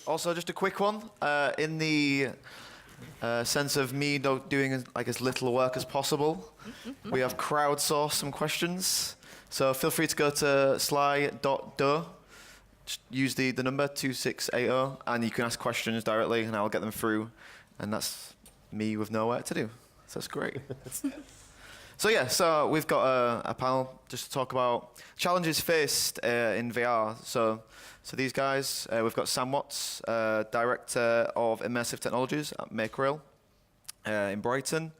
Also, just a quick one. In the sense of me doing like as little work as possible, we have crowdsourced some questions. So feel free to go to sly.do, use the number 2680, and you can ask questions directly, and I'll get them through. And that's me with no work to do. So that's great. So yeah, so we've got a panel just to talk about challenges faced in VR. So these guys, we've got Sam Watts, Director of Immersive Technologies at MakeRail in Brighton.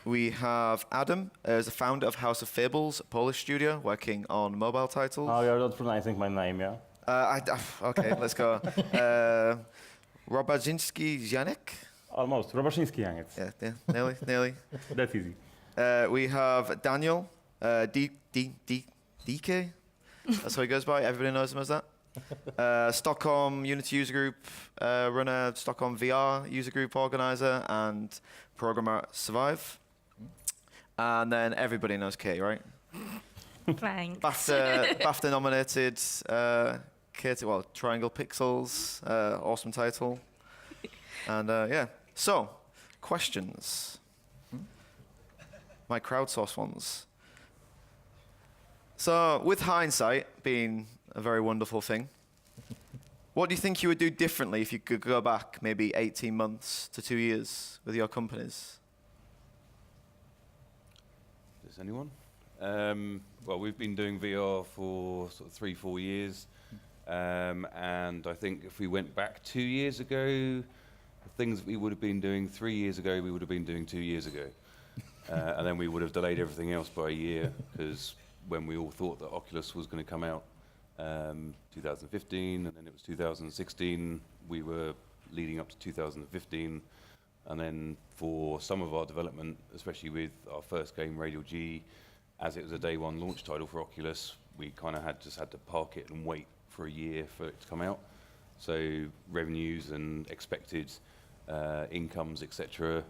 We have Adam, as the founder of House of Fables, a Polish studio working on mobile titles. Oh, you're not pronouncing my name, yeah? Okay, let's go. Robaszyński-Janiec? Almost, Robaszyński-Janiec. Yeah, nearly. That's easy. We have Daniel, DK? That's how he goes by, everybody knows him as that. Stockholm Unity user group runner, Stockholm VR user group organizer, and programmer at SVRVIVE. And then everybody knows Kay, right? Thanks. BAFTA nominated Katie, well, Triangle Pixels, awesome title. And yeah, so questions. My crowdsourced ones. So with hindsight being a very wonderful thing, what do you think you would do differently if you could go back maybe 18 months to 2 years with your companies? Does anyone? Well, we've been doing VR for sort of 3-4 years, and I think if we went back 2 years ago, the things we would have been doing 3 years ago, we would have been doing 2 years ago. And then we would have delayed everything else by a year, because when we all thought that Oculus was going to come out 2015, and then it was 2016, we were leading up to 2015. And then for some of our development, especially with our first game, Radial G, as it was a day one launch title for Oculus, we kind of just had to park it and wait for a year for it to come out. So revenues and expected incomes, etc.,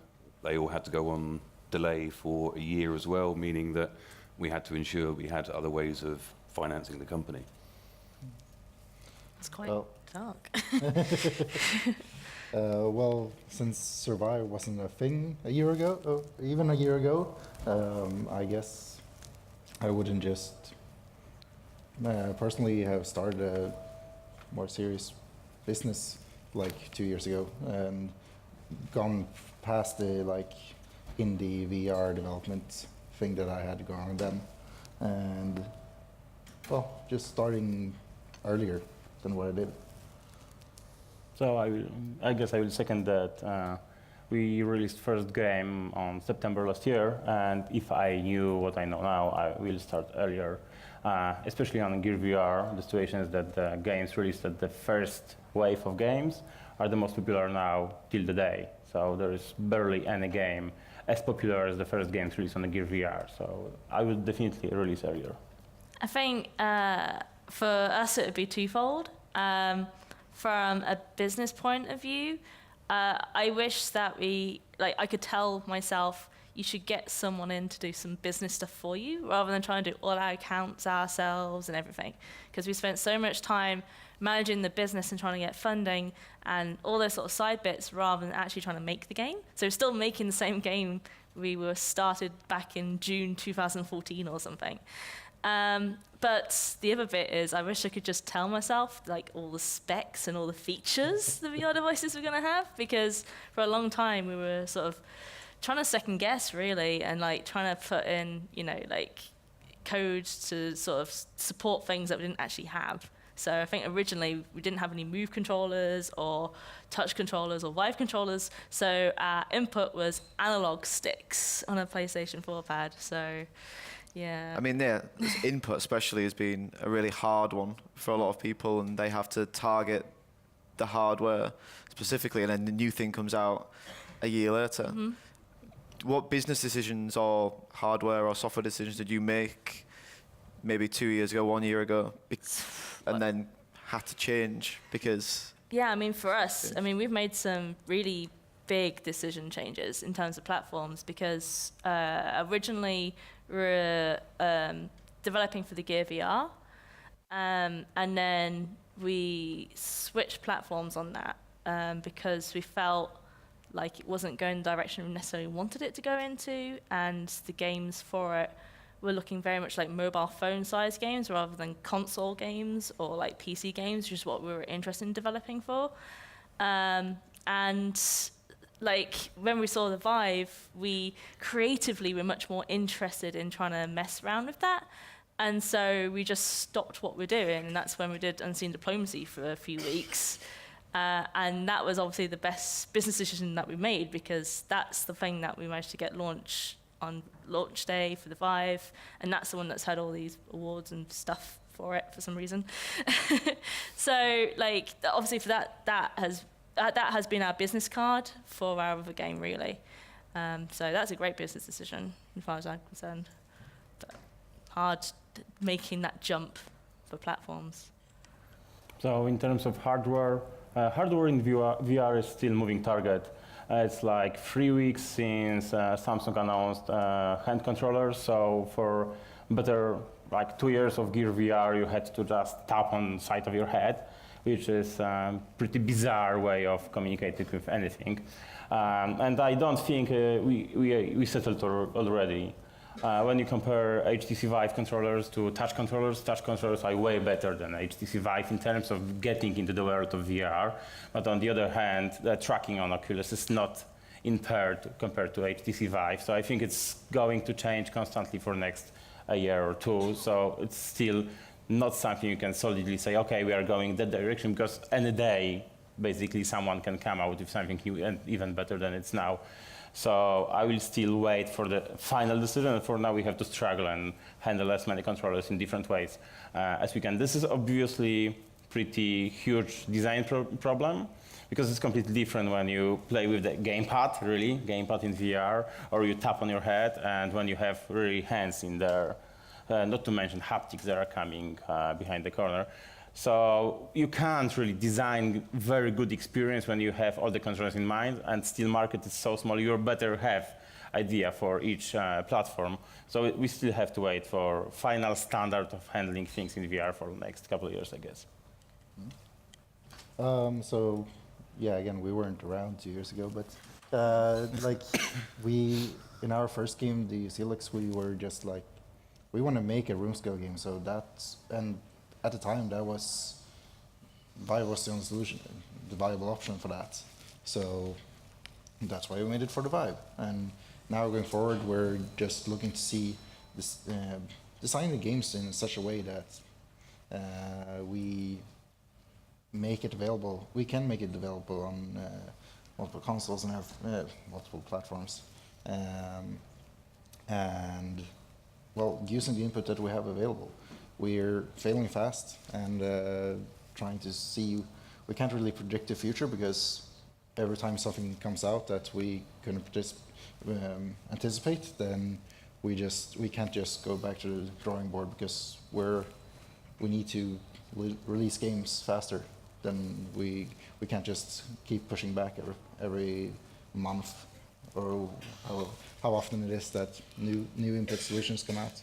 they all had to go on delay for a year as well, meaning that we had to ensure we had other ways of financing the company. It's quite dark. Well, since Survive wasn't a thing a year ago, even a year ago, I guess I wouldn't just personally have started a more serious business like 2 years ago and gone past the like indie VR development thing that I had going on then, and well, just starting earlier than what I did. So I guess I will second that. We released first game on September last year, and if I knew what I know now, I will start earlier. Especially on Gear VR, the situation is that the games released at the first wave of games are the most popular now till the day. So there is barely any game as popular as the first games released on the Gear VR. So I would definitely release earlier. I think for us it would be twofold. From a business point of view, I wish that I could tell myself, you should get someone in to do some business stuff for you, rather than trying to do all our accounts ourselves and everything. Because we spent so much time managing the business and trying to get funding and all those sort of side bits, rather than actually trying to make the game. So we're still making the same game we were started back in June 2014 or something. But the other bit is, I wish I could just tell myself like all the specs and all the features the VR devices were going to have, because for a long time we were sort of trying to second guess really, and like trying to put in, like code to sort of support things that we didn't actually have. So I think originally we didn't have any Move controllers or touch controllers or Vive controllers, so our input was analog sticks on a PlayStation 4 pad. So yeah. I mean, yeah, this input especially has been a really hard one for a lot of people, and they have to target the hardware specifically, and then the new thing comes out a year later. Mm-hmm. What business decisions or hardware or software decisions did you make maybe 2 years ago, 1 year ago, and then had to change because... Yeah, I mean, for us, we've made some really big decision changes in terms of platforms, because originally we were developing for the Gear VR, and then we switched platforms on that because we felt like it wasn't going the direction we necessarily wanted it to go into, and the games for it were looking very much like mobile phone size games rather than console games or like PC games, which is what we were interested in developing for. And like when we saw the Vive, we creatively were much more interested in trying to mess around with that. And so we just stopped what we're doing, and that's when we did Unseen Diplomacy for a few weeks. And that was obviously the best business decision that we made, because that's the thing that we managed to get launched on launch day for the Vive, and that's the one that's had all these awards and stuff for it for some reason. So like obviously for that has been our business card for our other game, really. So that's a great business decision as far as I'm concerned. But hard making that jump for platforms. So in terms of hardware, hardware in VR is still moving target. It's like 3 weeks since Samsung announced hand controllers. So for better like 2 years of Gear VR, you had to just tap on the side of your head, which is a pretty bizarre way of communicating with anything. And I don't think we settled already. When you compare HTC Vive controllers to touch controllers are way better than HTC Vive in terms of getting into the world of VR. But on the other hand, the tracking on Oculus is not impaired compared to HTC Vive. So I think it's going to change constantly for next a year or two. So it's still not something you can solidly say, okay, we are going that direction, because any day, basically, someone can come out with something new and even better than it's now. So I will still wait for the final decision. For now, we have to struggle and handle as many controllers in different ways as we can. This is obviously pretty huge design problem, because it's completely different when you play with the gamepad, really, gamepad in VR, or you tap on your head, and when you have really hands in there, not to mention haptics that are coming behind the corner. So you can't really design very good experience when you have all the controllers in mind, and still market is so small, you better have idea for each platform. So we still have to wait for final standard of handling things in VR for the next couple of years, I guess. So, yeah, again, we weren't around 2 years ago, but like in our first game, the Celix, we were just like, we want to make a room scale game. So that's, and at the time, that was, Vive was the only solution, the viable option for that. So that's why we made it for the Vive. And now going forward, we're just looking to see this, design the games in such a way that we make it available. We can make it available on multiple consoles and have multiple platforms. And well, using the input that we have available, we're failing fast and trying to see. We can't really predict the future, because every time something comes out that we couldn't anticipate, then we can't just go back to the drawing board, because we need to release games faster. Then we can't just keep pushing back every month, or how often it is that new input solutions come out.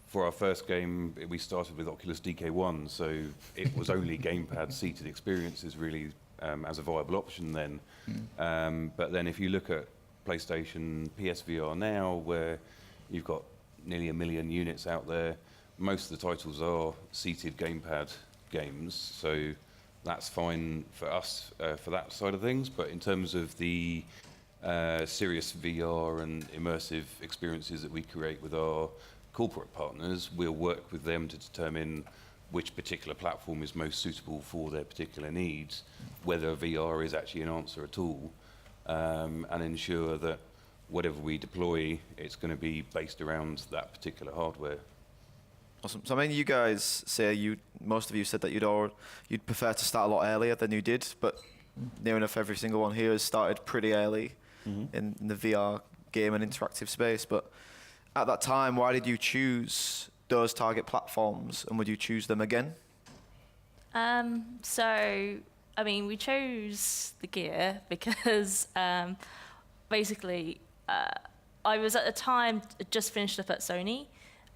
For our first game, we started with Oculus DK1, so it was only gamepad seated experiences really as a viable option then. But then if you look at PlayStation PSVR now, where you've got nearly 1 million units out there, most of the titles are seated gamepad games, so that's fine for us for that side of things. But in terms of the serious VR and immersive experiences that we create with our corporate partners, we'll work with them to determine which particular platform is most suitable for their particular needs, whether VR is actually an answer at all, and ensure that whatever we deploy, it's going to be based around that particular hardware. Awesome. So I mean, you guys say most of you said that you'd prefer to start a lot earlier than you did, but near enough every single one here has started pretty early in the VR game and interactive space. But at that time, why did you choose those target platforms, and would you choose them again? So, I mean, we chose the Gear because basically I was at the time just finished up at Sony,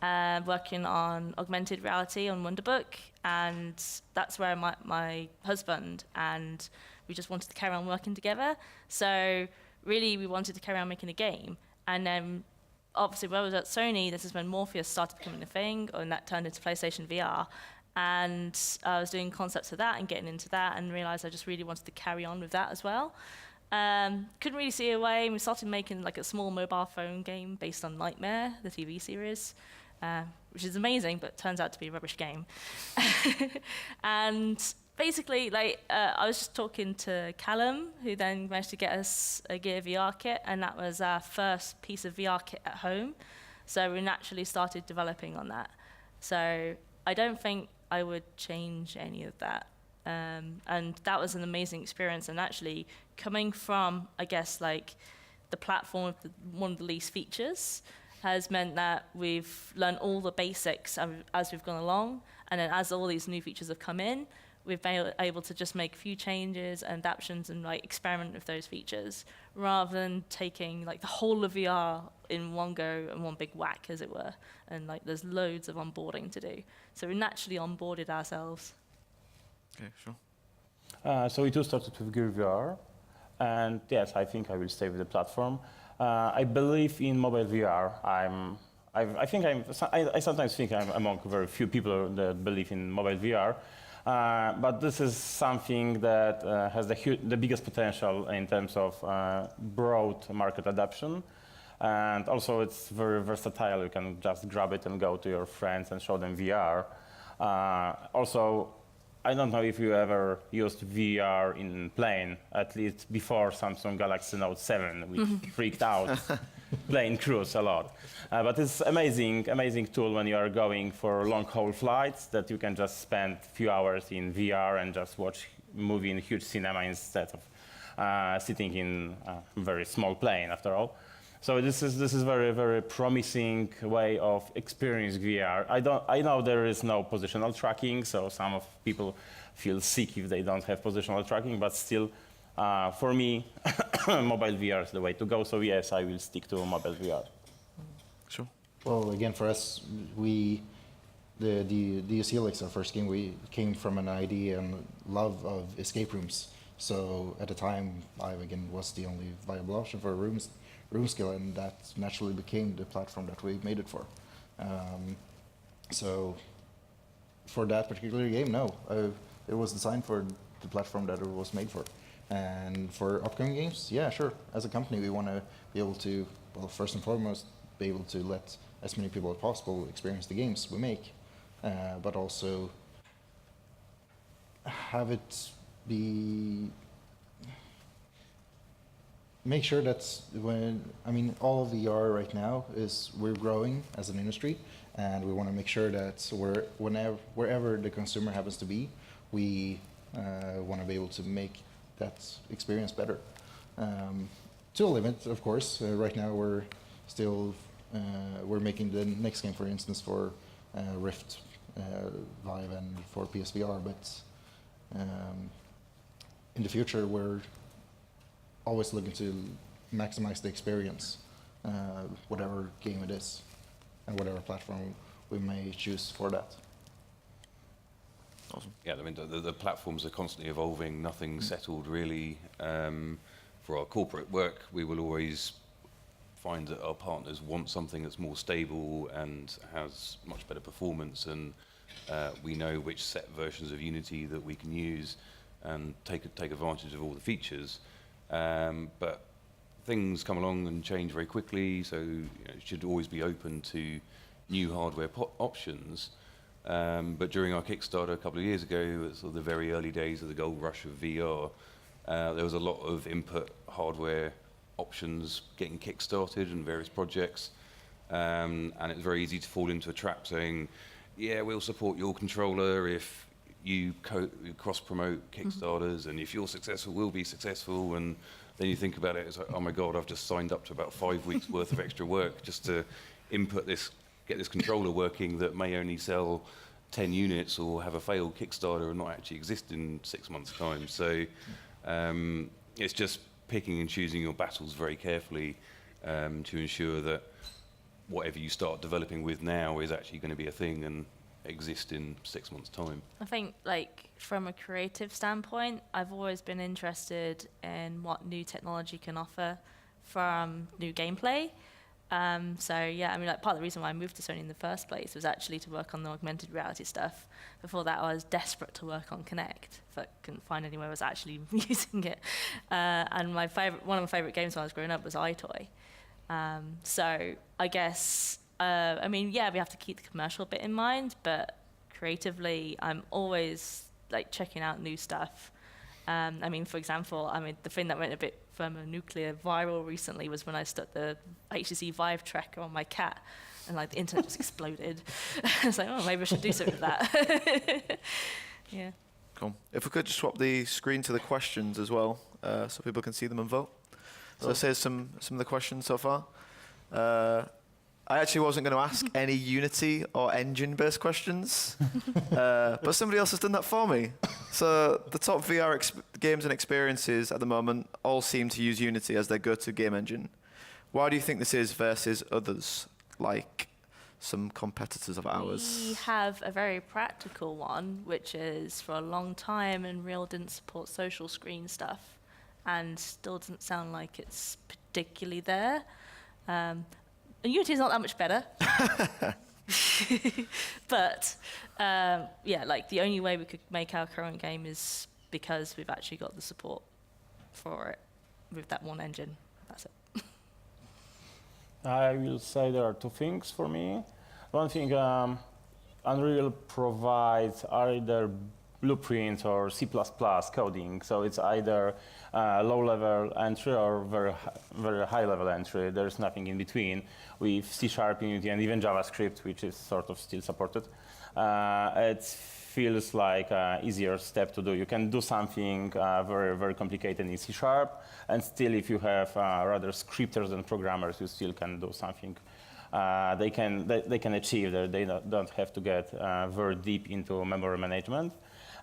working on augmented reality on Wonderbook, and that's where my husband and we just wanted to carry on working together. So really, we wanted to carry on making a game, and then obviously when I was at Sony, this is when Morpheus started becoming a thing, and that turned into PlayStation VR. And I was doing concepts of that and getting into that, and realized I just really wanted to carry on with that as well. Couldn't really see a way, and we started making like a small mobile phone game based on Nightmare, the TV series, which is amazing, but turns out to be a rubbish game. And basically, I was just talking to Callum, who then managed to get us a Gear VR kit, and that was our first piece of VR kit at home. So we naturally started developing on that. So I don't think I would change any of that. And that was an amazing experience. And actually, coming from, I guess, like the platform of one of the least features has meant that we've learned all the basics as we've gone along. And then as all these new features have come in, we've been able to just make a few changes and adaptations and like experiment with those features, rather than taking like the whole of VR in one go and one big whack, as it were. And like there's loads of onboarding to do. So we naturally onboarded ourselves. Okay, sure. So we too started with Gear VR, and yes, I think I will stay with the platform. I believe in mobile VR. I sometimes think I'm among very few people that believe in mobile VR. But this is something that has the biggest potential in terms of broad market adoption. And also it's very versatile. You can just grab it and go to your friends and show them VR. Also, I don't know if you ever used VR in plane, at least before Samsung Galaxy Note 7, which freaked out plane crews a lot. But it's amazing tool when you are going for long-haul flights, that you can just spend a few hours in VR and just watch movie in a huge cinema instead of sitting in a very small plane, after all. So this is very promising way of experiencing VR. I know there is no positional tracking, so some of people feel sick if they don't have positional tracking, but still, for me, mobile VR is the way to go. So yes, I will stick to mobile VR. Sure. Well, again, for us, the DSC Helix, our first game, we came from an idea and love of escape rooms. So at the time, VRWC again was the only viable option for room scale, and that naturally became the platform that we made it for. So for that particular game, no, it was designed for the platform that it was made for. And for upcoming games, yeah, sure. As a company, we want to be able to, well, first and foremost, be able to let as many people as possible experience the games we make, but also have it be, make sure that all of VR right now is, we're growing as an industry, and we want to make sure that wherever the consumer happens to be, we want to be able to make that experience better. To a limit, of course. Right now we're still, we're making the next game, for instance, for Rift, Vive, and for PSVR, but in the future we're always looking to maximize the experience, whatever game it is, and whatever platform we may choose for that. Awesome. Yeah, I mean, the platforms are constantly evolving, nothing's settled really. For our corporate work, we will always find that our partners want something that's more stable and has much better performance, and we know which set versions of Unity that we can use and take advantage of all the features. But things come along and change very quickly, so it should always be open to new hardware options. But during our Kickstarter a couple of years ago, sort of the very early days of the gold rush of VR, there was a lot of input hardware options getting kickstarted and various projects, and it was very easy to fall into a trap saying, yeah, we'll support your controller if you cross-promote Kickstarters, and if you're successful, we'll be successful. And then you think about it, it's like, oh my God, I've just signed up to about 5 weeks worth of extra work just to input this, get this controller working that may only sell 10 units or have a failed Kickstarter and not actually exist in 6 months' time. So it's just picking and choosing your battles very carefully to ensure that whatever you start developing with now is actually going to be a thing and exist in 6 months' time. I think, like, from a creative standpoint, I've always been interested in what new technology can offer from new gameplay. So yeah, I mean, like, part of the reason why I moved to Sony in the first place was actually to work on the augmented reality stuff. Before that, I was desperate to work on Kinect, but couldn't find anywhere I was actually using it. And one of my favorite games when I was growing up was iToy. So I guess, I mean, yeah, we have to keep the commercial bit in mind, but creatively, I'm always like checking out new stuff. I mean, for example, the thing that went a bit thermonuclear viral recently was when I stuck the HTC Vive tracker on my cat, and like the internet just exploded. I was like, oh, maybe I should do something with that. Yeah. Cool. If we could just swap the screen to the questions as well, so people can see them and vote. So this is some of the questions so far. I actually wasn't going to ask any Unity or engine-based questions, but somebody else has done that for me. So the top VR games and experiences at the moment all seem to use Unity as their go-to game engine. Why do you think this is versus others, like some competitors of ours? We have a very practical one, which is for a long time Unreal didn't support social screen stuff, and still doesn't sound like it's particularly there. Unity is not that much better. But yeah, like the only way we could make our current game is because we've actually got the support for it with that one engine. That's it. I will say there are two things for me. One thing, Unreal provides either blueprints or C++ coding, so it's either low-level entry or very high-level entry. There's nothing in between. With C#, Unity, and even JavaScript, which is sort of still supported, it feels like an easier step to do. You can do something very, very complicated in C#, and still, if you have rather scripters than programmers, you still can do something they can achieve. They don't have to get very deep into memory management.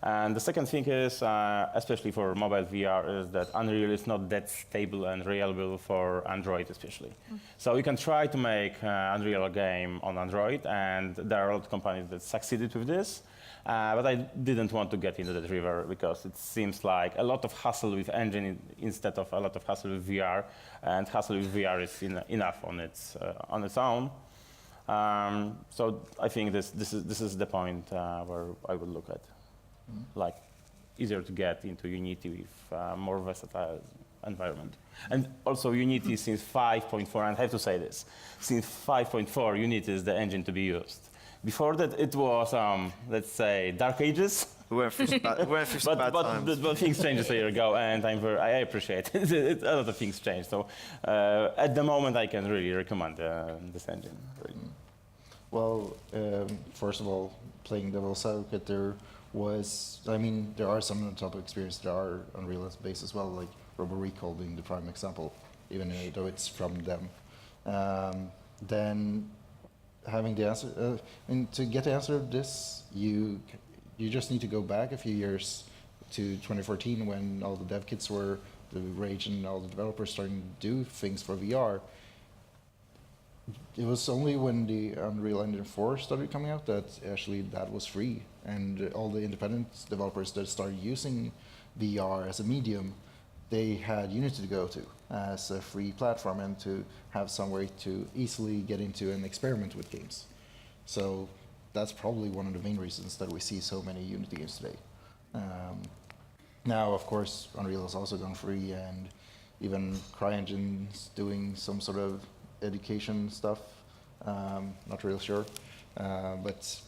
And the second thing is, especially for mobile VR, is that Unreal is not that stable and reliable for Android especially. So you can try to make Unreal game on Android, and there are a lot of companies that succeeded with this. But I didn't want to get into that river because it seems like a lot of hassle with engine instead of a lot of hassle with VR, and hassle with VR is enough on its own. So I think this is the point where I would look at. Like, easier to get into Unity with more versatile environment. And also Unity since 5.4, and I have to say this, since 5.4 Unity is the engine to be used. Before that it was, let's say, dark ages. We went through some bad times. But things changed a year ago, and I appreciate it. A lot of things changed. So at the moment I can really recommend this engine. Really. Well, first of all, playing devil's advocate, there are some on top of experience that are Unreal based as well, like Robo Recall being the prime example, even though it's from them. Then having the answer, to get the answer of this, you just need to go back a few years to 2014 when all the dev kits were the rage and all the developers starting to do things for VR. It was only when the Unreal Engine 4 started coming out that actually that was free, and all the independent developers that started using VR as a medium, they had Unity to go to as a free platform and to have some way to easily get into and experiment with games. So that's probably one of the main reasons that we see so many Unity games today. Now, of course, Unreal has also gone free, and even CryEngine's doing some sort of education stuff, not real sure, but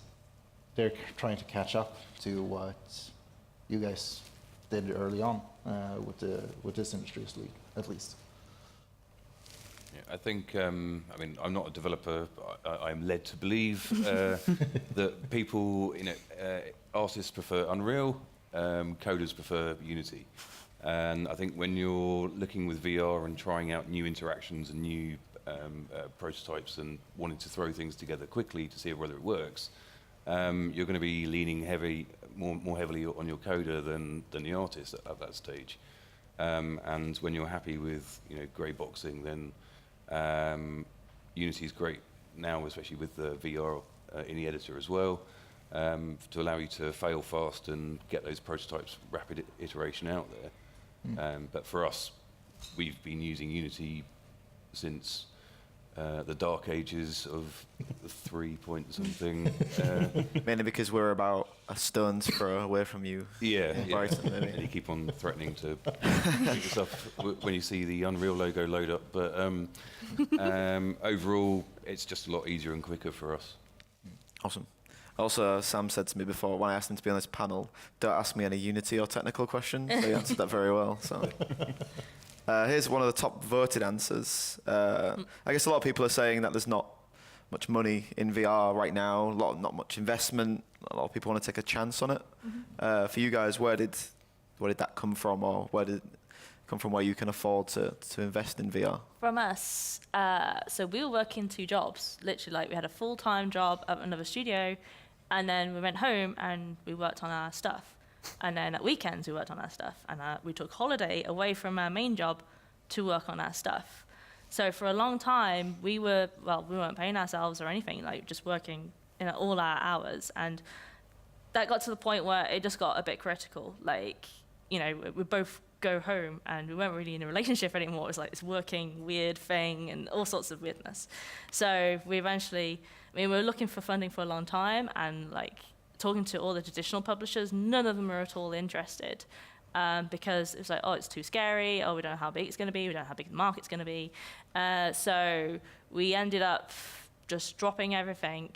they're trying to catch up to what you guys did early on with this industry, at least. Yeah, I think, I'm not a developer, but I'm led to believe that people, artists prefer Unreal, coders prefer Unity. And I think when you're looking with VR and trying out new interactions and new prototypes and wanting to throw things together quickly to see whether it works, you're going to be leaning more heavily on your coder than the artist at that stage. And when you're happy with grey boxing, then Unity's great. now, especially with the VR in the editor as well, to allow you to fail fast and get those prototypes rapid iteration out there. But for us, we've been using Unity since the dark ages of 3 point something. Mainly because we're about a stone's throw away from you. Yeah, Brighton, maybe. and you keep on threatening to shoot yourself when you see the Unreal logo load up. But overall, it's just a lot easier and quicker for us. Awesome. Also, Sam said to me before, when I asked him to be on this panel, don't ask me any Unity or technical questions. So he answered that very well. So. Here's one of the top voted answers. I guess a lot of people are saying that there's not much money in VR right now, not much investment. A lot of people want to take a chance on it. For you guys, where did that come from, or where did it come from where you can afford to invest in VR? From us, so we were working 2 jobs. Literally, like we had a full-time job at another studio, and then we went home and we worked on our stuff. And then at weekends, we worked on our stuff. And we took holiday away from our main job to work on our stuff. So for a long time, we weren't paying ourselves or anything, like just working in all our hours. And that got to the point where it just got a bit critical. Like, you know, we both go home and we weren't really in a relationship anymore. It was like this working weird thing and all sorts of weirdness. So we eventually, we were looking for funding for a long time, and like, talking to all the traditional publishers, none of them were at all interested, because it was like, oh, it's too scary, oh, we don't know how big it's going to be, we don't know how big the market's going to be. So we ended up just dropping everything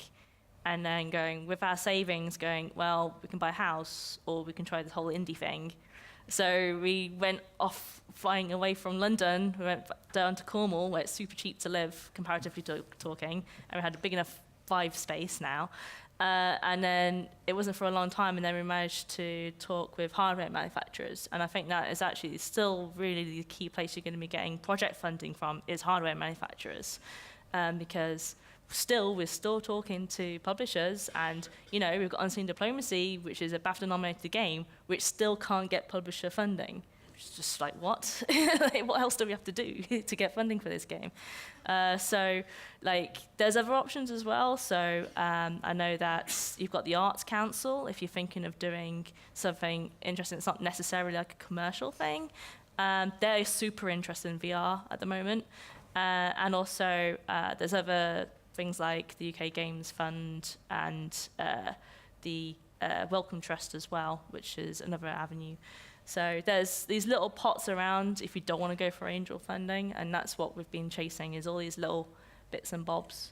and then going, with our savings, going, well, we can buy a house or we can try this whole indie thing. So we went off flying away from London, we went down to Cornwall, where it's super cheap to live, comparatively talking, and we had a big enough Vive space now. And then it wasn't for a long time, and then we managed to talk with hardware manufacturers. And I think that is actually still really the key place you're going to be getting project funding from, is hardware manufacturers. Because we're still talking to publishers, and you know, we've got Unseen Diplomacy, which is a BAFTA-nominated game, which still can't get publisher funding. It's just like, what? Like, what else do we have to do to get funding for this game? So, like, there's other options as well. So I know that you've got the Arts Council, if you're thinking of doing something interesting. It's not necessarily like a commercial thing. They're super interested in VR at the moment. And also, there's other things like the UK Games Fund and the Wellcome Trust as well, which is another avenue. So there's these little pots around if you don't want to go for angel funding, and that's what we've been chasing, is all these little bits and bobs.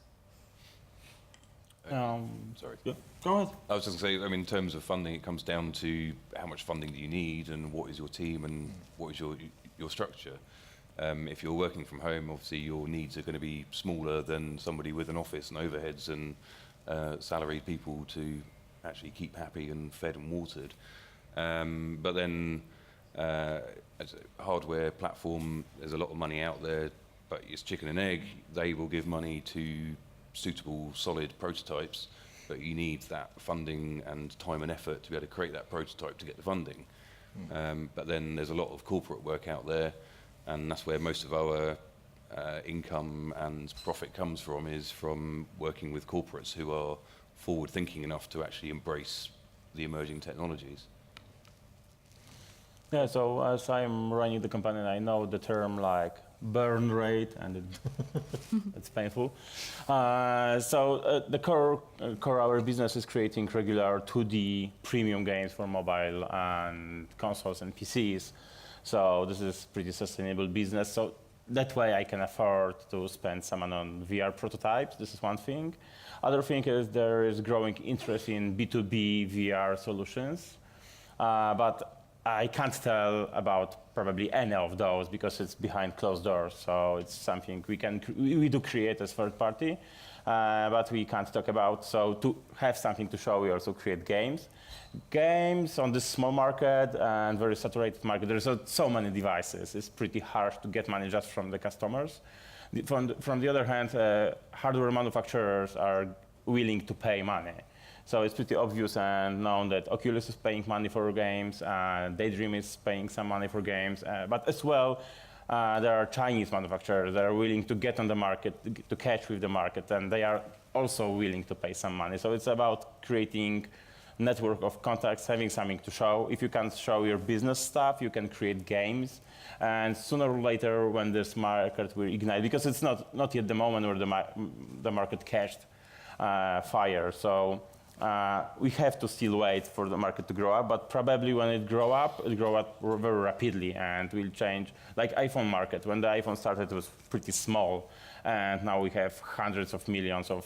Sorry. Yeah, go ahead. I was just going to say, I mean, in terms of funding, it comes down to how much funding do you need and what is your team and what is your structure. If you're working from home, obviously your needs are going to be smaller than somebody with an office and overheads and salaried people to actually keep happy and fed and watered. But then, as a hardware platform, there's a lot of money out there, but it's chicken and egg. They will give money to suitable, solid prototypes, but you need that funding and time and effort to be able to create that prototype to get the funding. But then there's a lot of corporate work out there, and that's where most of our income and profit comes from, is from working with corporates who are forward-thinking enough to actually embrace the emerging technologies. Yeah, so as I'm running the company, I know the term like burn rate, and it's painful. The core our business is creating regular 2D premium games for mobile and consoles and PCs. So this is pretty sustainable business. So that way I can afford to spend some money on VR prototypes. This is one thing. Other thing is there is growing interest in B2B VR solutions, but I can't tell about probably any of those because it's behind closed doors. So it's something we do create as third party, but we can't talk about. So to have something to show, we also create games. Games on this small market and very saturated market. There's so many devices. It's pretty harsh to get money just from the customers. From the other hand, hardware manufacturers are willing to pay money. So it's pretty obvious and known that Oculus is paying money for games, Daydream is paying some money for games, but as well, there are Chinese manufacturers that are willing to get on the market, to catch with the market, and they are also willing to pay some money. So it's about creating network of contacts, having something to show. If you can show your business stuff, you can create games. And sooner or later, when this market will ignite, because it's not yet the moment where the market catched fire. So we have to still wait for the market to grow up, but probably when it grow up very rapidly and will change. Like iPhone market, when the iPhone started, it was pretty small, and now we have hundreds of millions of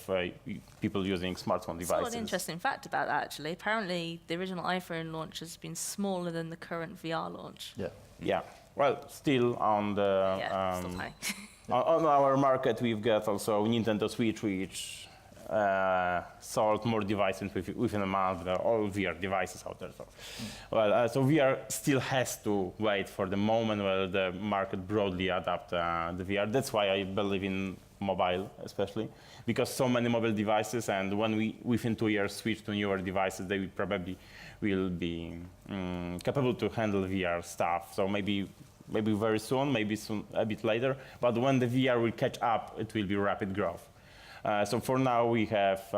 people using smartphone devices. So an interesting fact about that, actually. Apparently, the original iPhone launch has been smaller than the current VR launch. Yeah. Yeah, well, still on the Still high. on our market, we've got also Nintendo Switch, which sold more devices within a month. There are all VR devices out there. So, well, so VR still has to wait for the moment where the market broadly adapt the VR. That's why I believe in mobile, especially, because so many mobile devices, and when we within 2 years switch to newer devices, they will probably be capable to handle VR stuff. So maybe very soon, maybe soon a bit later. But when the VR will catch up, it will be rapid growth. So for now, we have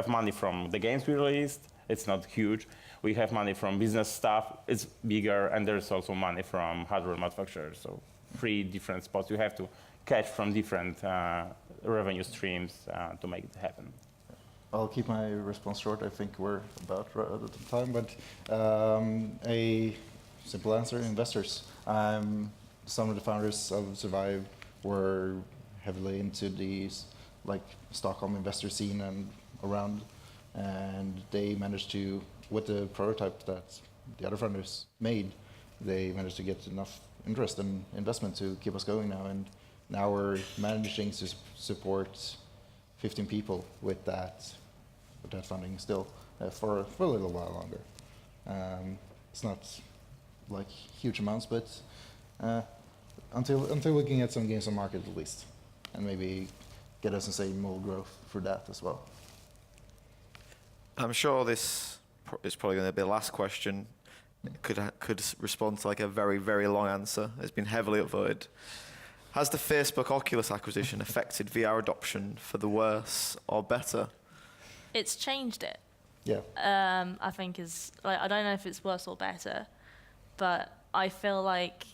money from the games we released. It's not huge. We have money from business stuff. It's bigger, and there's also money from hardware manufacturers. So 3 different spots you have to catch from different revenue streams to make it happen. I'll keep my response short. I think we're about right at the time, but a simple answer: investors. Some of the founders of Survive were heavily into these, like Stockholm investor scene and around, and they managed to, with the prototype that the other founders made, they managed to get enough interest and investment to keep us going now, and now we're managing to support 15 people with that funding still for a little while longer. It's not like huge amounts, but until we can get some games on market at least, and maybe get us more growth for that as well. I'm sure this is probably going to be the last question. It could respond to like a very, very long answer. It's been heavily upvoted. Has the Facebook Oculus acquisition affected VR adoption for the worse or better? It's changed it. Yeah. I think is like, I don't know if it's worse or better, but I feel like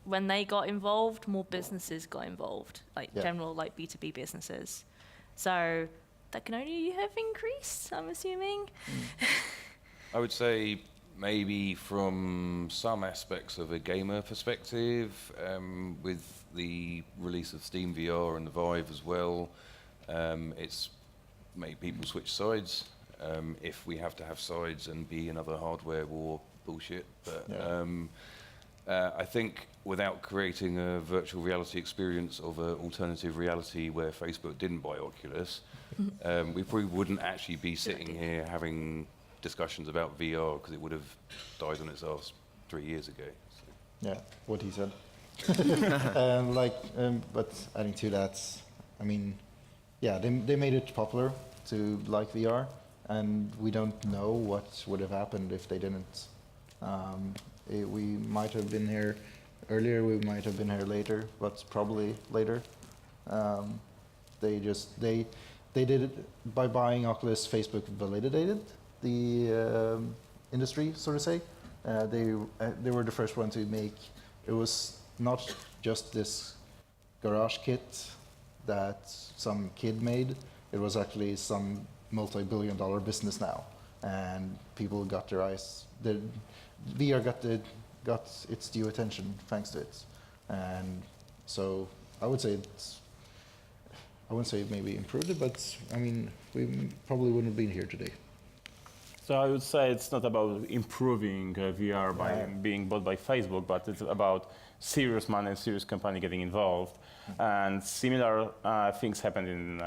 when they got involved, more businesses got involved, like general like B2B businesses. So that can only have increased, I'm assuming. I would say maybe from some aspects of a gamer perspective, with the release of Steam VR and the Vive as well, it's made people switch sides. If we have to have sides and be another hardware war, bullshit. But I think without creating a virtual reality experience of an alternative reality where Facebook didn't buy Oculus, we probably wouldn't actually be sitting here having discussions about VR, because it would have died on its arse 3 years ago. So. Yeah, what he said. But adding to that, I mean, yeah, they made it popular to like VR, and we don't know what would have happened if they didn't. We might have been here earlier, we might have been here later, but probably later. They did it by buying Oculus. Facebook validated the industry, so to say. They were the first one to make. It was not just this garage kit that some kid made. It was actually some multi-billion-dollar business now, and people got their eyes. The VR got its due attention thanks to it, and so I would say I wouldn't say maybe improved it, but I mean we probably wouldn't have been here today. So I would say it's not about improving VR by being bought by Facebook, but it's about serious money and serious company getting involved. And similar things happened in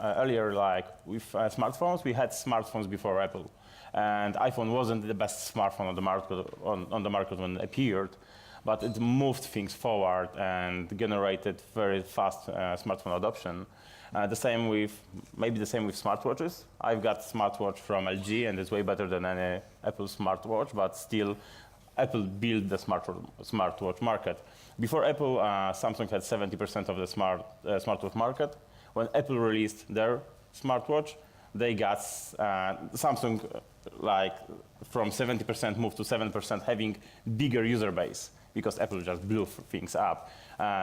earlier, like with smartphones. We had smartphones before Apple, and iPhone wasn't the best smartphone on the market when it appeared, but it moved things forward and generated very fast smartphone adoption. The same with smartwatches. I've got smartwatch from LG, and it's way better than any Apple smartwatch, but still Apple built the smartwatch market. Before Apple, Samsung had 70% of the smartwatch market. When Apple released their smartwatch, they got Samsung like from 70% moved to 7%, having bigger user base because Apple just blew things up.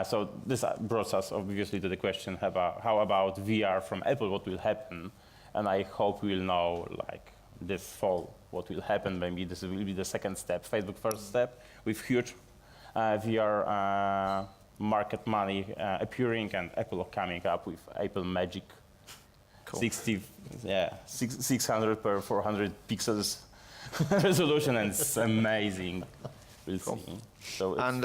So this brought us obviously to the question about how about VR from Apple, what will happen? And I hope we'll know like this fall what will happen. Maybe this will be the second step, Facebook first step, with huge VR market money appearing and Apple coming up with Apple Magic. Cool. 600 per 400 pixels resolution, and it's amazing. We'll see. So And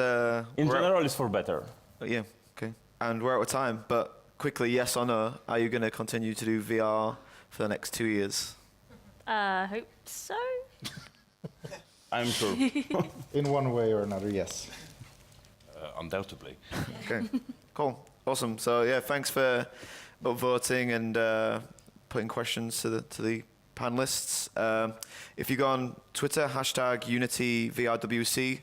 in general, it's for better. yeah, okay. And we're out of time, but quickly, yes or no, are you going to continue to do VR for the next 2 years? Hope so. I'm sure. In one way or another, yes. Undoubtedly. Okay, cool, awesome. So yeah, thanks for upvoting and putting questions to the panelists. If you go on Twitter, #UnityVRWC,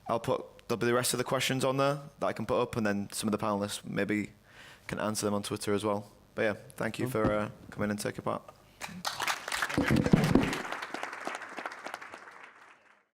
there'll be the rest of the questions on there that I can put up, and then some of the panelists maybe can answer them on Twitter as well. But yeah, thank you for coming and taking part.